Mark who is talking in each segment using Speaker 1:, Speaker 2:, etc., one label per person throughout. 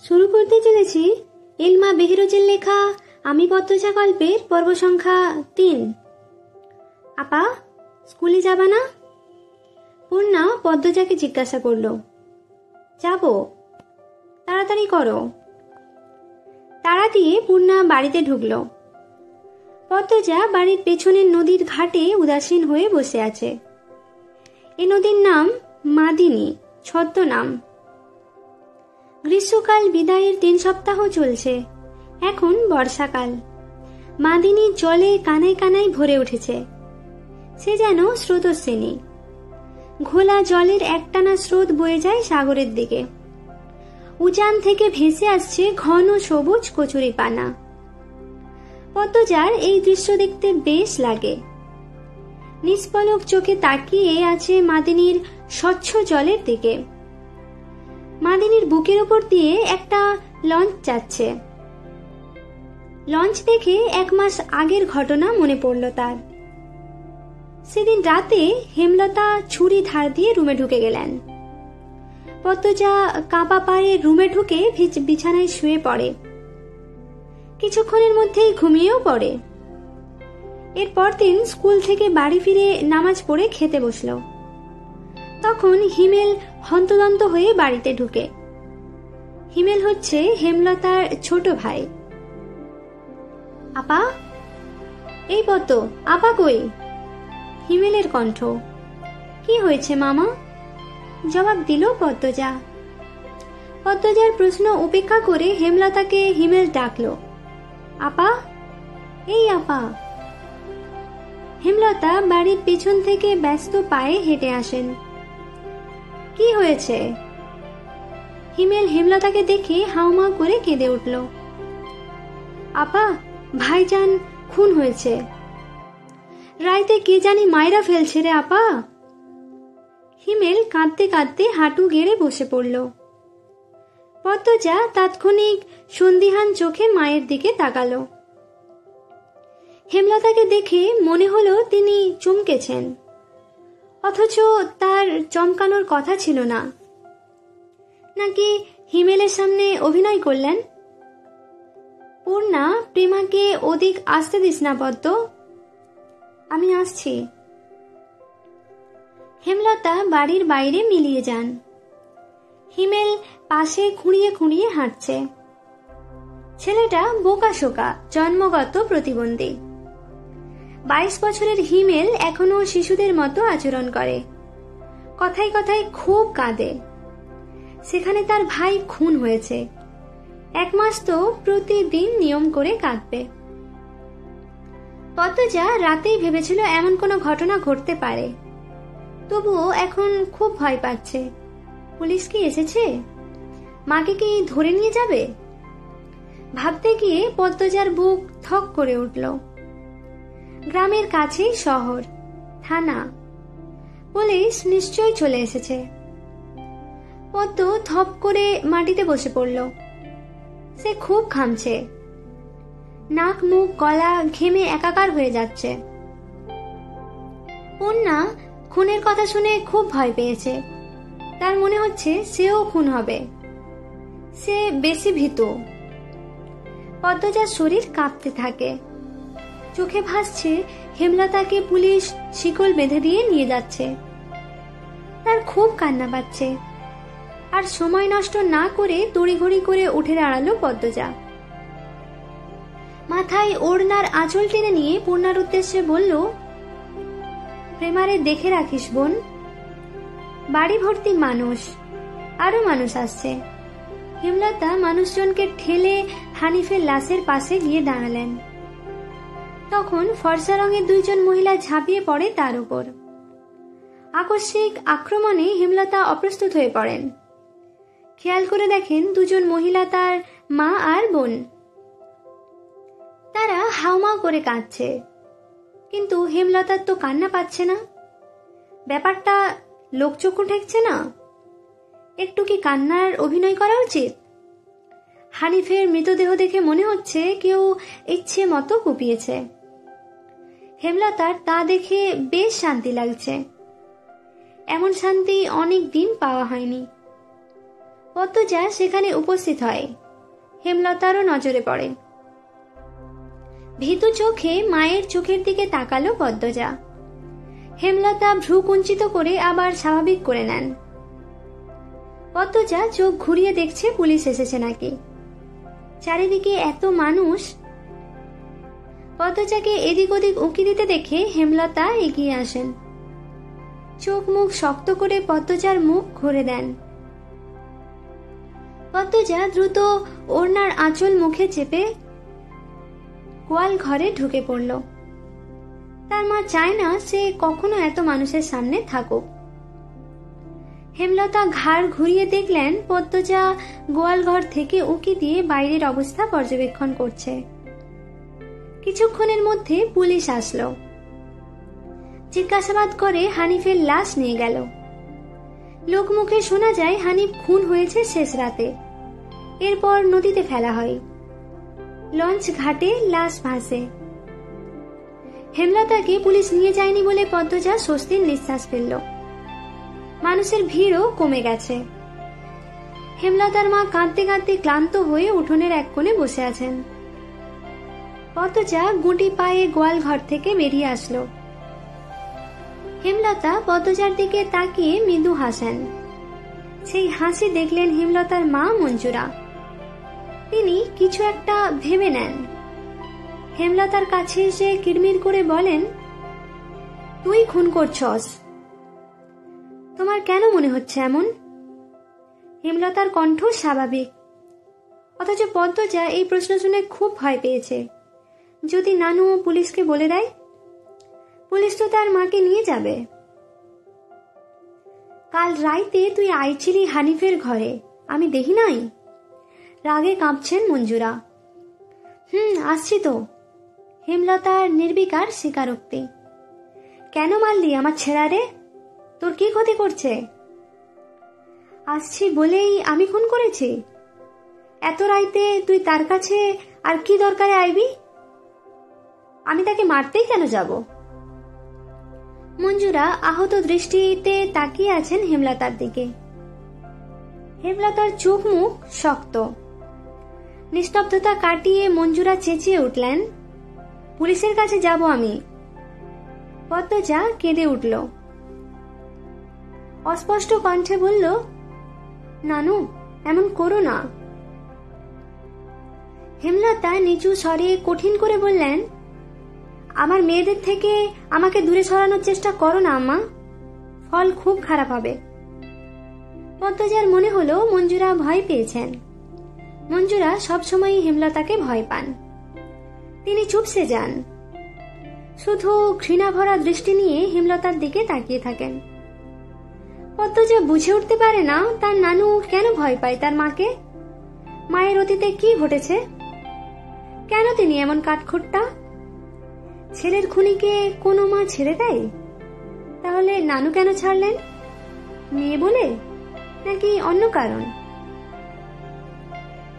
Speaker 1: শুরু করতে চলেছি ইলমা বেহেরোজের লেখা আমি পদ্মজা গল্পের পর্ব সংখ্যা ৩। আপা, স্কুলে যাবা না? পূর্ণা পদ্মজাকে জিজ্ঞাসা করল। যাব, তাড়াতাড়ি করো। তাড়া দিয়ে পূর্ণা বাড়িতে ঢুকল। পদ্মজা বাড়ির পেছনের নদীর ঘাটে উদাসীন হয়ে বসে আছে। এ নদীর নাম মাদিনী, ছদ্মনাম। গ্রীষ্মকাল বিদায়ের ৩ সপ্তাহ চলছে। এখন বর্ষাকাল। মাদিনীর জলে কানায় কানায় ভরে উঠেছে। সে যেন স্রোতস্বিনী। ঘোলা জলের একটানা স্রোত বয়ে যায় সাগরের দিকে। উজান থেকে ভেসে আসছে ঘন সবুজ কচুরি পানা। পদ্মজার এই দৃশ্য দেখতে বেশ লাগে। নিষ্পলক চোখে তাকিয়ে আছে মাদিনীর স্বচ্ছ জলের দিকে। মাদিনীর বুকের ওপর দিয়ে একটা লঞ্চ যাচ্ছে। লঞ্চ দেখে ১ মাস আগের ঘটনা মনে পড়ল তার। সেদিন রাতে হেমলতা ছুরি ধার দিয়ে রুমে ঢুকে গেলেন। পদ্মজা কাঁপা পায়ে রুমে ঢুকে বিছানায় শুয়ে পড়ে। কিছুক্ষণের মধ্যেই ঘুমিয়েও পড়ে। এরপর দিন স্কুল থেকে বাড়ি ফিরে নামাজ পড়ে খেতে বসল। তখন হিমেল হন্তদন্ত হয়ে বাড়িতে ঢুকে। হিমেল হচ্ছে হেমলতার ছোট ভাই। আপা, এই পদ্ম, আপা কই? হিমেলের কণ্ঠ। কি হয়েছে মামা? জবাব দিল পদ্মজা। পদ্মজার প্রশ্ন উপেক্ষা করে হেমলতাকে হিমেল ডাকল। আপা, এই আপা। হেমলতা বাড়ির পেছন থেকে ব্যস্ত পায়ে হেঁটে আসেন। কি হয়েছে? হিমেল হেমলতাকে দেখে হাউমাউ করে কেঁদে উঠল। আপা, ভাইজান খুন হয়েছে। রাইতে কে জানি মাইরা ফেলছে রে আপা। হিমেল কাঁদতে কাঁদতে হাঁটু গেড়ে বসে পড়ল। পদ্মজা তাৎক্ষণিক সন্দিহান চোখে মায়ের দিকে তাকালো। হেমলতাকে দেখে মনে হলো তিনি চমকেছেন, অথচ তার চমকানোর কথা ছিল না। নাকি হিমেলের সামনে অভিনয় করলেন? পূর্ণা, প্রেমাকে ওদিক আসতে দিস না পদ্ম, আমি আসছি। হেমলতা বাড়ির বাইরে মিলিয়ে যান। হিমেল পাশে খুঁড়িয়ে খুঁড়িয়ে হাঁটছে। ছেলেটা বোকাশোকা, জন্মগত প্রতিবন্ধী। ২২ বছরের হিমেল এখনো শিশুদের মতো আচরণ করে। কথায় কথায় খুব কাঁদে। সেখানে তার ভাই খুন হয়েছে। ১ মাস তো প্রতিদিন নিয়ম করে কাঁদবে। পদ্মজা রাতেই ভেবেছিল এমন কোনো ঘটনা ঘটতে পারে। তবুও এখন খুব ভয় পাচ্ছে। পুলিশ কি এসেছে? মাকে কি ধরে নিয়ে যাবে? ভাবতে গিয়ে পদ্মজার বুক থক করে উঠল। গ্রামের কাছেই শহর, থানা, পুলিশ নিশ্চয়ই চলে এসেছে। পদ্ম থপ করে মাটিতে বসে পড়ল। সে খুব ঘামছে। নাক, মুখ, গলা ঘেমে একাকার হয়ে যাচ্ছে। পূর্ণা খুনের কথা শুনে খুব ভয় পেয়েছে। তার মনে হচ্ছে সেও খুন হবে। সে বেশি ভীতু। পদ্মজার শরীর কাঁপতে থাকে। চোখে ভাসছে হেমলতাকে পুলিশ শিকল বেঁধে দিয়ে নিয়ে যাচ্ছে। তার খুব কান্না পাচ্ছে। আর সময় নষ্ট না করে তড়িঘড়ি করে উঠে দাঁড়ালো পদ্মজা। মাথায় ওড়নার আঁচল টেনে নিয়ে পূর্ণার উদ্দেশ্যে বলল, প্রেমারে দেখে রাখিস বোন। বাড়ি ভর্তি মানুষ, আরো মানুষ আসছে। হেমলতা মানুষজনকে ঠেলে হানিফের লাশের পাশে গিয়ে দাঁড়ালেন। তখন ফর্সা রঙের 2 জন মহিলা ঝাঁপিয়ে পড়ে তার উপর। আকস্মিক আক্রমণে হেমলতা অপ্রস্তুত হয়ে পড়েন। খেয়াল করে দেখেন 2 জন মহিলা তার মা আর বোন। তারা হাউমাউ করে কাঁদছে, কিন্তু হেমলতার তো কান্না পাচ্ছে না। ব্যাপারটা লোকচক্ষু ঠেকছে না। একটু কি কান্নার অভিনয় করা উচিত? হানিফের মৃতদেহ দেখে মনে হচ্ছে কেউ ইচ্ছে মতো কুপিয়েছে। হেমলতার তা দেখে বেশ শান্তি লাগছে। এমন শান্তি অনেক দিন পাওয়া হয়নি। পদ্মজা সেখানে উপস্থিত হয়। হেমলতারও নজরে পড়ে। ভীতু চোখে মায়ের চোখের দিকে তাকালো পদ্মজা। হেমলতা ভ্রু কুঞ্চিত করে আবার স্বাভাবিক করে নেন। পদ্মজা চোখ ঘুরিয়ে দেখছে পুলিশ এসেছে নাকি। চারিদিকে এত মানুষ। পদ্মজাকে এদিক ওদিক উঁকি দিতে দেখে হেমলতা এগিয়ে আসেন। চোখ মুখ শক্ত করে পদ্মজার মুখ ঘুরে দেন। পদ্মজা দ্রুত ওড়নার আঁচল মুখে চেপে গোয়াল ঘরে ঢুকে পড়ল। তার মা চায় না সে কখনো এত মানুষের সামনে থাকুক। হেমলতা ঘাড় ঘুরিয়ে দেখলেন পদ্মজা গোয়াল ঘর থেকে উঁকি দিয়ে বাইরের অবস্থা পর্যবেক্ষণ করছে। কিছুক্ষণের মধ্যে পুলিশ আসলো। জিজ্ঞাসাবাদ করে হানিফের লাশ নিয়ে গেল। লোকমুখে শোনা যায় হানিফ খুন হয়েছে শেষ রাতে। এরপর নদীতে ফেলা হয়। লঞ্চ ঘাটে লাশ ভাসে। হেমলতাকে পুলিশ নিয়ে যায়নি বলে পদ্মজা স্বস্তির নিঃশ্বাস ফেলল। মানুষের ভিড়ও কমে গেছে। হেমলতার মা কাঁদতে কাঁদতে ক্লান্ত হয়ে উঠোনের এক কোণে বসে আছেন। পদ্মজা গুটি পায়ে গোয়াল ঘর থেকে বেরিয়ে আসলো। হেমলতা পদ্মজার দিকে তাকিয়ে মৃদু হাসেন। সেই হাসি দেখলেন হেমলতার মা মঞ্জুরা। তিনি কিছু একটা ভেবে নেন। হেমলতার কাছে এসে কিরমির করে বলেন, তুই খুন করছস, তোমার কেন মনে হচ্ছে এমন? হেমলতার কণ্ঠ স্বাভাবিক, অথচ পদ্মজা এই প্রশ্ন শুনে খুব ভয় পেয়েছে। যদি নানু পুলিশকে বলে দেয়? পুলিশ তো তার মাকে নিয়ে যাবে। কাল রাইতে তুই আইছিলি হানিফের ঘরে, আমি দেখি নাই? রাগে কাঁপছেন মঞ্জুরা। আসছি তো। হেমলতার নির্বিকার স্বীকারোক্তি। কেন মারলি আমার ছেড়ারে? তোর কি ক্ষতি করছে? আসছি বলেই আমি খুন করেছি? এত রাইতে তুই তার কাছে আর কি দরকারে আইবি? আমি তাকে মারতেই কেন যাব? মঞ্জুরা আহত দৃষ্টিতে তাকিয়ে আছেন হেমলতার দিকে। হেমলতার চোখ মুখ শক্ত। নিস্তব্ধতা কাটিয়ে মঞ্জুরা চেঁচিয়ে উঠলেন, পুলিশের কাছে যাব আমি। পদ্মজা কেঁদে উঠল। অস্পষ্ট কণ্ঠে বলল, নানু এমন করো না। হেমলতা নিচু স্বরে কঠিন করে বললেন, আমার মেয়েদের থেকে আমাকে দূরে সরানোর চেষ্টা করো না আম্মা, ফল খুব খারাপ হবে। পদ্মজার মনে হলো মঞ্জুরা ভয় পেয়েছেন। মঞ্জুরা সবসময়ই হেমলতাকে ভয় পান। তিনি চুপসে যান, শুধু ঘৃণা ভরা দৃষ্টি নিয়ে হেমলতার দিকে তাকিয়ে থাকেন। পদ্মজা বুঝে উঠতে পারে না তার নানু কেন ভয় পায় তার মাকে। মায়ের অতীতে কি ঘটেছে? কেন তিনি এমন কাঠখোট্টা? ছেলের খুনিকে কোনো মা ছেড়ে দেয়? তাহলে নানু কেন ছাড়লেন? মেয়ে বলে নাকি অন্য কারণ?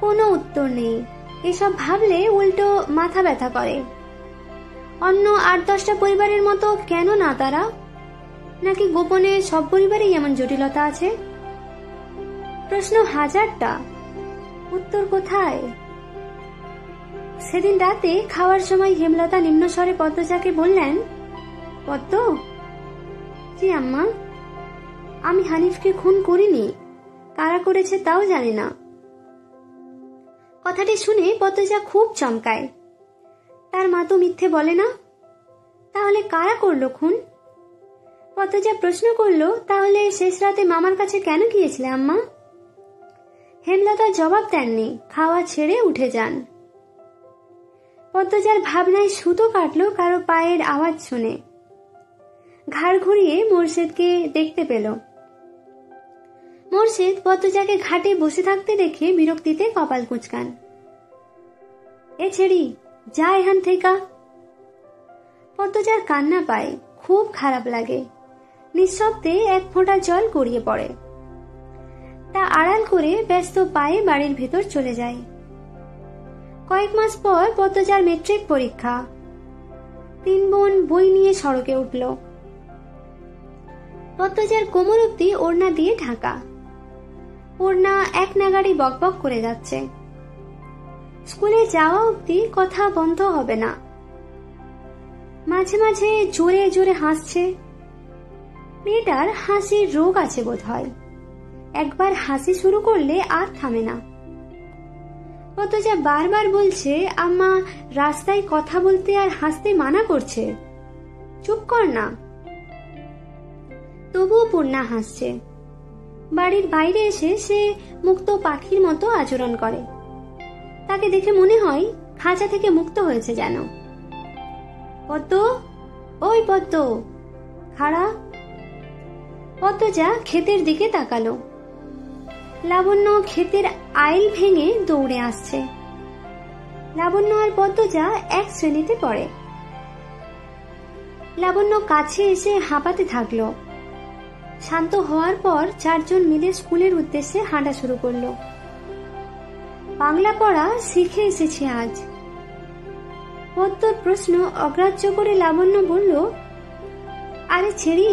Speaker 1: কোনো উত্তর নেই। এসব ভাবলে উল্টো মাথা ব্যথা করে। অন্য 8-10টা পরিবারের মতো কেন না তারা? নাকি গোপনে সব পরিবারেই এমন জটিলতা আছে? প্রশ্ন হাজারটা, উত্তর কোথায়? সেদিন রাতে খাওয়ার সময় হেমলতা নিম্নস্বরে পদ্মজাকে বললেন, পদ্ম। জি আম্মা। আমি হানিফকে খুন করিনি, কারা করেছে তাও জানি না। কথাটি শুনে পদ্মজা খুব চমকায়। তার মা তো মিথ্যে বলে না। তাহলে কারা করলো খুন? পদ্মজা প্রশ্ন করলো, তাহলে শেষ রাতে মামার কাছে কেন গিয়েছিলে আম্মা? হেমলতা জবাব দেননি, খাওয়া ছেড়ে উঠে যান। পদ্মজার ভাবনায় সুতো কাটলো কারো পায়ের আওয়াজ শুনে। ঘাড় ঘুরিয়ে মোরশেদকে দেখতে পেল। মোরশেদ পদ্মজাকে ঘাটে বসে থাকতে দেখে বিরক্তিতে কপাল কুঁচকান। এ ছেড়ি, যা এখান থেকে। পদ্মজার কান্না পায়, খুব খারাপ লাগে। নিঃশব্দে এক ফোঁটা জল গড়িয়ে পড়ে। তা আড়াল করে ব্যস্ত পায়ে বাড়ির ভেতর চলে যায়। কয়েক মাস পর পদ্মজার মেট্রিক পরীক্ষা। 3 বোন বই নিয়ে সড়কে উঠল। পদ্মজার কোমর অব্দি ওড়না দিয়ে ঢাকা। পূর্ণা এক নাগাড়ি বকবক করে যাচ্ছে। স্কুলে যাওয়া অবধি কথা বন্ধ হবে না। মাঝে মাঝে জোরে জোরে হাসছে। মেয়েটার হাসির রোগ আছে বোধ হয়, একবার হাসি শুরু করলে আর থামে না। পদ্মজা বারবার বলছে, আম্মা রাস্তায় কথা বলতে আর হাসতে মানা করছে, চুপ কর না। তবুও পূর্ণা হাসছে। বাড়ির বাইরে এসে সে মুক্ত পাখির মতো আচরণ করে। তাকে দেখে মনে হয় খাঁচা থেকে মুক্ত হয়েছে যেন। পদ্ম, ওই পদ্ম, খাড়া। পদ্মজা ক্ষেতের দিকে তাকালো। লাবণ্য ক্ষেতের আইল ভেঙে দৌড়ে আসছে। লাবণ্য আর পদ্মজা এক শ্রেণীতে পড়ে। লাবণ্য কাছে এসে হাঁপাতে থাকলো। শান্ত হওয়ার পর চারজন মিলে স্কুলের উদ্দেশ্যে হাঁটা শুরু করলো। বাংলা পড়া শিখে এসেছে আজ। পদ্মর প্রশ্ন অগ্রাহ্য করে লাবণ্য বলল, আরে ছেড়ি,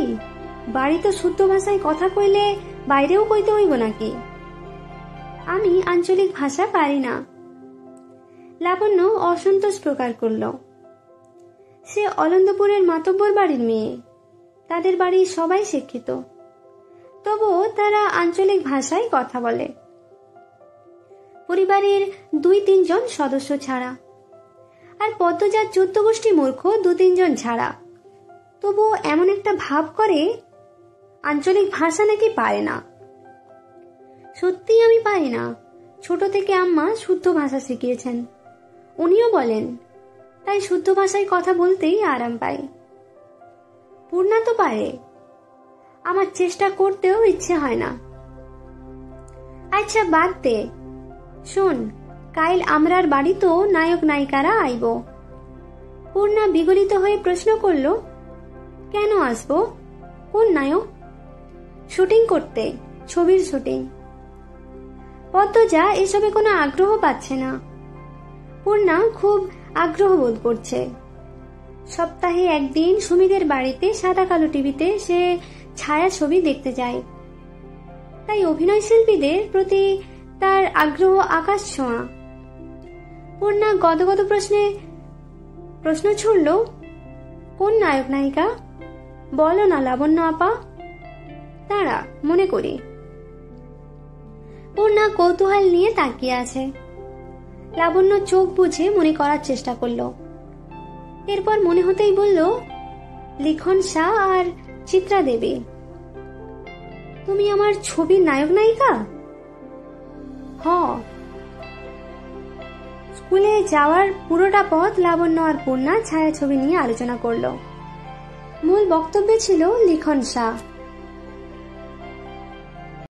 Speaker 1: বাড়ি তো শুদ্ধ ভাষায় কথা কইলে বাইরেও কইতে হইব নাকি? আমি আঞ্চলিক ভাষা পারি না। লাবণ্য অসন্তোষ প্রকার করল। সে অলন্দপুরের মাতব্বর বাড়ির মেয়ে, তাদের বাড়ির সবাই শিক্ষিত, তবুও তারা আঞ্চলিক ভাষায় কথা বলে, পরিবারের 2-3 জন সদস্য ছাড়া। আর পদ্মজার 14 গোষ্ঠী মূর্খ 2-3 জন ছাড়া। তবুও এমন একটা ভাব করে আঞ্চলিক ভাষা নাকি পারে না। সত্যি আমি পারি না। ছোট থেকে আম্মা শুদ্ধ ভাষা শিখিয়েছেন, উনিও বলেন, তাই শুদ্ধ ভাষায় কথা বলতেই আরাম পাই। পূর্ণা তো পারে, আমার চেষ্টা করতেও ইচ্ছে হয় না। আচ্ছা বাদ দে, শোন, কাইল আমরার বাড়ি তো নায়ক নায়িকারা আইব। পূর্ণা বিগলিত হয়ে প্রশ্ন করল, কেন আসবো? কোন নায়ক? শুটিং করতে, ছবির শুটিং। পদ্মজা এসবে কোনো আগ্রহ পাচ্ছে না। পূর্ণা খুব আগ্রহ বোধ করছে। সপ্তাহে একদিন সুমিদের বাড়িতে সাদা কালো টিভিতে সে ছায়া ছবি দেখতে যায়। তাই অভিনয় শিল্পীদের প্রতি তার আগ্রহ আকাশ ছোঁয়া। পূর্ণা গদগদ প্রশ্ন ছুড়ল, কোন নায়ক নায়িকা? বলো না লাবণ্য আপা। তারা মনে করি। পূর্ণা কৌতূহল নিয়ে তাকিয়ে আছে। লাবণ্য চোখ বুঝে মনে করার চেষ্টা করলো। এরপর মনে হতেই বলল, লিখন শাহ আর চিত্রা দেবী। তুমি আমার ছবির নায়ক নায়িকা? হ। স্কুলে যাওয়ার পুরোটা পথ লাবণ্য আর পূর্ণা ছায়াছবি নিয়ে আলোচনা করলো। মূল বক্তব্য ছিল লিখন শাহ।